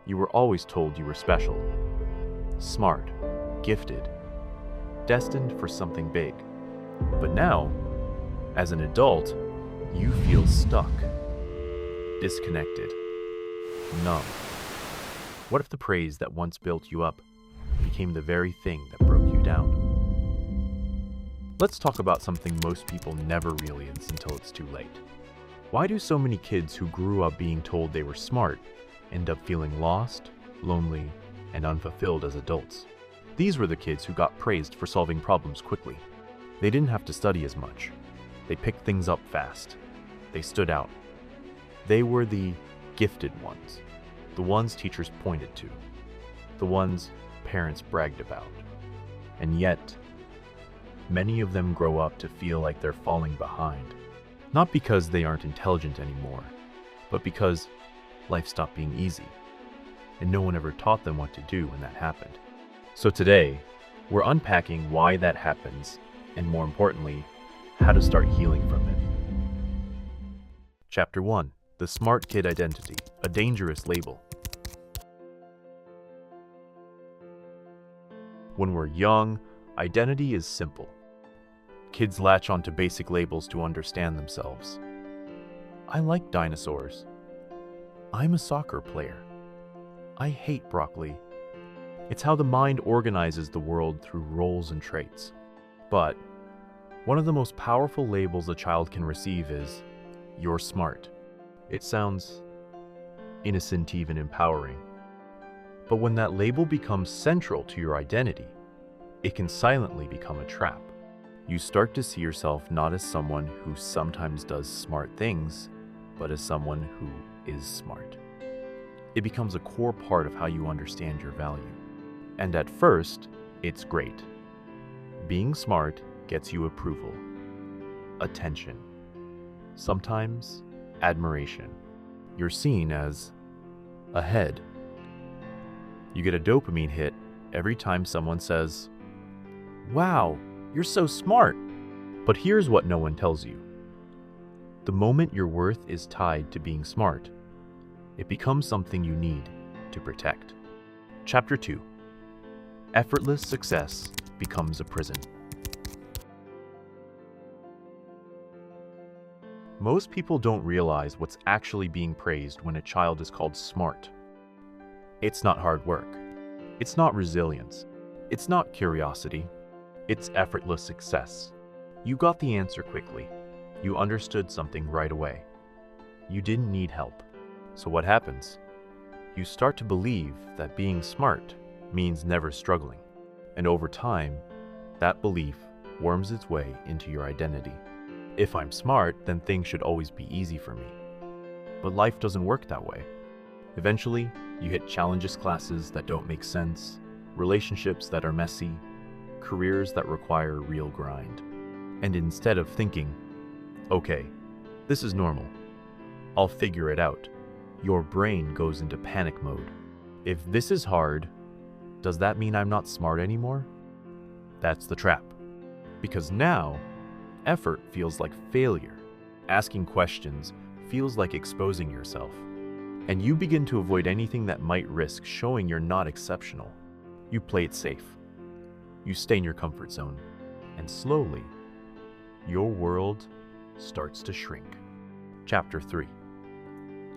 You were always told you were special, smart, gifted, destined for something big. But now, as an adult, you feel stuck, disconnected, numb. What if the praise that once built you up became the very thing that broke you down? Let's talk about something most people never realize until it's too late. Why do so many kids who grew up being told they were smart end up feeling lost, lonely, and unfulfilled as adults? These were the kids who got praised for solving problems quickly. They didn't have to study as much. They picked things up fast. They stood out. They were the gifted ones, the ones teachers pointed to, the ones parents bragged about. And yet, many of them grow up to feel like they're falling behind. Not because they aren't intelligent anymore, but because life stopped being easy, and no one ever taught them what to do when that happened. So today, we're unpacking why that happens, and more importantly, how to start healing from it. Chapter 1. The Smart Kid Identity, a Dangerous Label. When we're young, identity is simple. Kids latch onto basic labels to understand themselves. I like dinosaurs. I'm a soccer player. I hate broccoli. It's how the mind organizes the world through roles and traits. But one of the most powerful labels a child can receive is, "You're smart." It sounds innocent, even empowering. But when that label becomes central to your identity, it can silently become a trap. You start to see yourself not as someone who sometimes does smart things, but as someone who is smart. It becomes a core part of how you understand your value. And at first, it's great. Being smart gets you approval, attention, sometimes admiration. You're seen as ahead. You get a dopamine hit every time someone says, "Wow, you're so smart." But here's what no one tells you. The moment your worth is tied to being smart, it becomes something you need to protect. Chapter 2. Effortless success becomes a prison. Most people don't realize what's actually being praised when a child is called smart. It's not hard work. It's not resilience. It's not curiosity. It's effortless success. You got the answer quickly. You understood something right away. You didn't need help. So what happens? You start to believe that being smart means never struggling. And over time, that belief worms its way into your identity. If I'm smart, then things should always be easy for me. But life doesn't work that way. Eventually, you hit challenges classes that don't make sense, relationships that are messy, careers that require real grind. And instead of thinking, "Okay, this is normal, I'll figure it out," your brain goes into panic mode. If this is hard, does that mean I'm not smart anymore? That's the trap. Because now, effort feels like failure. Asking questions feels like exposing yourself. And you begin to avoid anything that might risk showing you're not exceptional. You play it safe. You stay in your comfort zone. And slowly, your world starts to shrink. Chapter 3.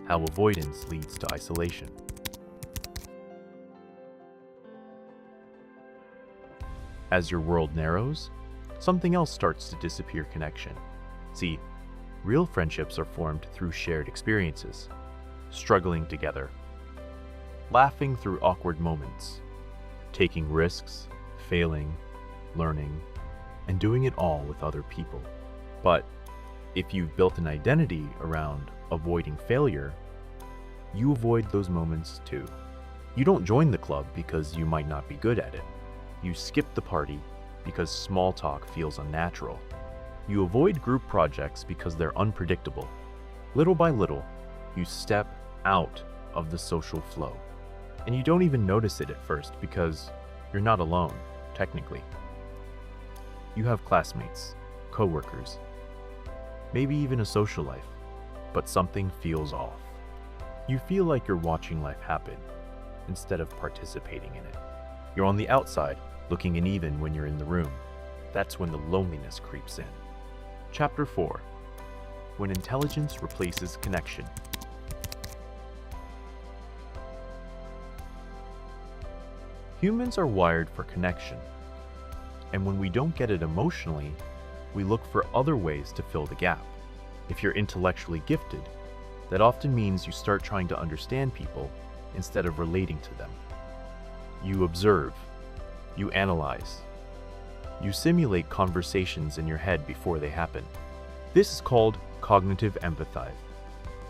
How avoidance leads to isolation. As your world narrows, something else starts to disappear connection. See, real friendships are formed through shared experiences, struggling together, laughing through awkward moments, taking risks, failing, learning, and doing it all with other people. But if you've built an identity around avoiding failure, you avoid those moments too. You don't join the club because you might not be good at it. You skip the party because small talk feels unnatural. You avoid group projects because they're unpredictable. Little by little, you step out of the social flow. And you don't even notice it at first because you're not alone, technically. You have classmates, coworkers, maybe even a social life, but something feels off. You feel like you're watching life happen, instead of participating in it. You're on the outside, looking in even when you're in the room. That's when the loneliness creeps in. Chapter 4. When intelligence replaces connection. Humans are wired for connection, and when we don't get it emotionally, we look for other ways to fill the gap. If you're intellectually gifted, that often means you start trying to understand people instead of relating to them. You observe, you analyze, you simulate conversations in your head before they happen. This is called cognitive empathy,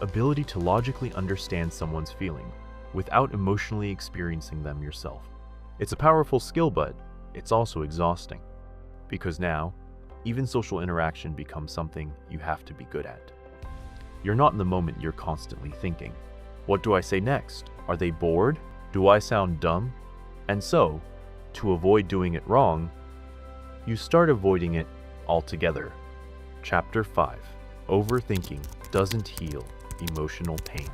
ability to logically understand someone's feeling without emotionally experiencing them yourself. It's a powerful skill, but it's also exhausting, because now, even social interaction becomes something you have to be good at. You're not in the moment, you're constantly thinking, what do I say next? Are they bored? Do I sound dumb? And so, to avoid doing it wrong, you start avoiding it altogether. Chapter 5. Overthinking doesn't heal emotional pain.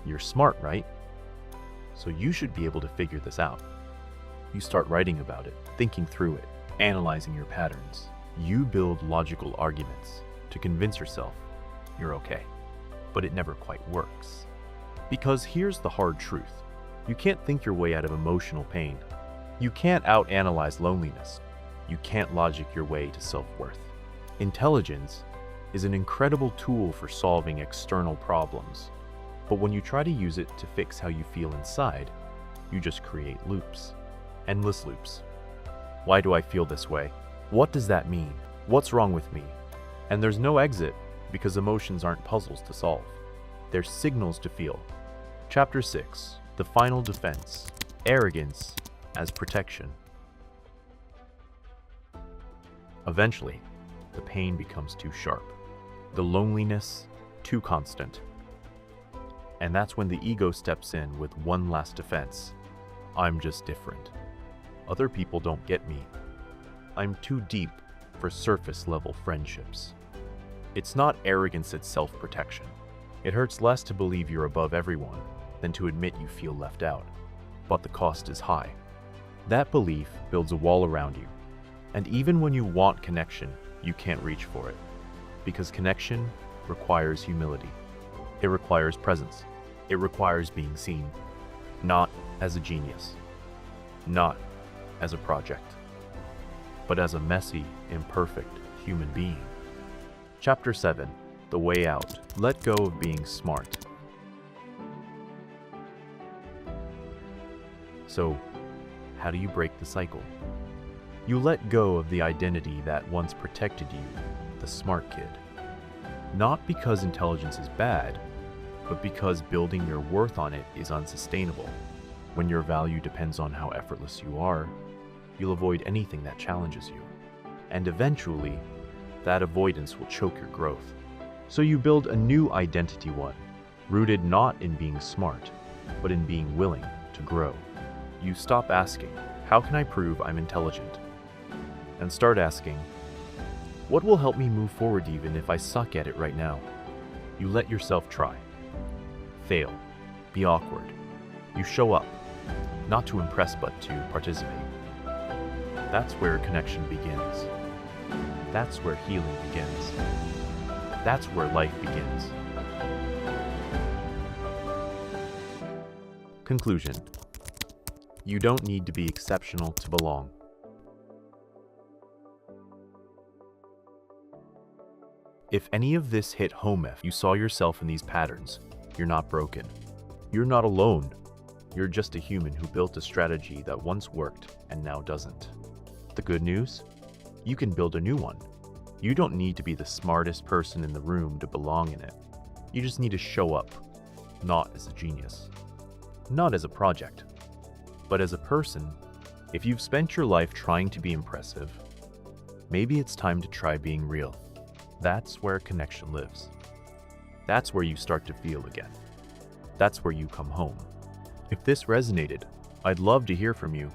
You're smart, right? So you should be able to figure this out. You start writing about it, thinking through it, analyzing your patterns. You build logical arguments to convince yourself you're okay. But it never quite works. Because here's the hard truth. You can't think your way out of emotional pain. You can't out-analyze loneliness. You can't logic your way to self-worth. Intelligence is an incredible tool for solving external problems. But when you try to use it to fix how you feel inside, you just create loops. Endless loops. Why do I feel this way? What does that mean? What's wrong with me? And there's no exit, because emotions aren't puzzles to solve. They're signals to feel. Chapter 6. The final defense. Arrogance as protection. Eventually, the pain becomes too sharp. The loneliness too constant. And that's when the ego steps in with one last defense. I'm just different. Other people don't get me. I'm too deep for surface-level friendships. It's not arrogance, it's self-protection. It hurts less to believe you're above everyone than to admit you feel left out. But the cost is high. That belief builds a wall around you. And even when you want connection, you can't reach for it. Because connection requires humility. It requires presence. It requires being seen, not as a genius, not as a project, but as a messy, imperfect human being. Chapter 7. The way out. Let go of being smart. So, how do you break the cycle? You let go of the identity that once protected you, the smart kid. Not because intelligence is bad, but because building your worth on it is unsustainable. When your value depends on how effortless you are, you'll avoid anything that challenges you. And eventually, that avoidance will choke your growth. So you build a new identity one, rooted not in being smart, but in being willing to grow. You stop asking, how can I prove I'm intelligent? And start asking, what will help me move forward even if I suck at it right now? You let yourself try. Fail. Be awkward. You show up, not to impress but to participate. That's where connection begins. That's where healing begins. That's where life begins. Conclusion. You don't need to be exceptional to belong. If any of this hit home, if you saw yourself in these patterns, you're not broken. You're not alone. You're just a human who built a strategy that once worked and now doesn't. The good news? You can build a new one. You don't need to be the smartest person in the room to belong in it. You just need to show up, not as a genius, not as a project, but as a person. If you've spent your life trying to be impressive, maybe it's time to try being real. That's where connection lives. That's where you start to feel again. That's where you come home. If this resonated, I'd love to hear from you.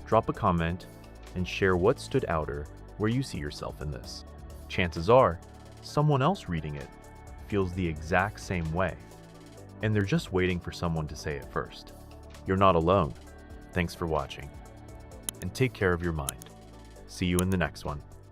Drop a comment and share what stood out or where you see yourself in this. Chances are, someone else reading it feels the exact same way, and they're just waiting for someone to say it first. You're not alone. Thanks for watching, and take care of your mind. See you in the next one.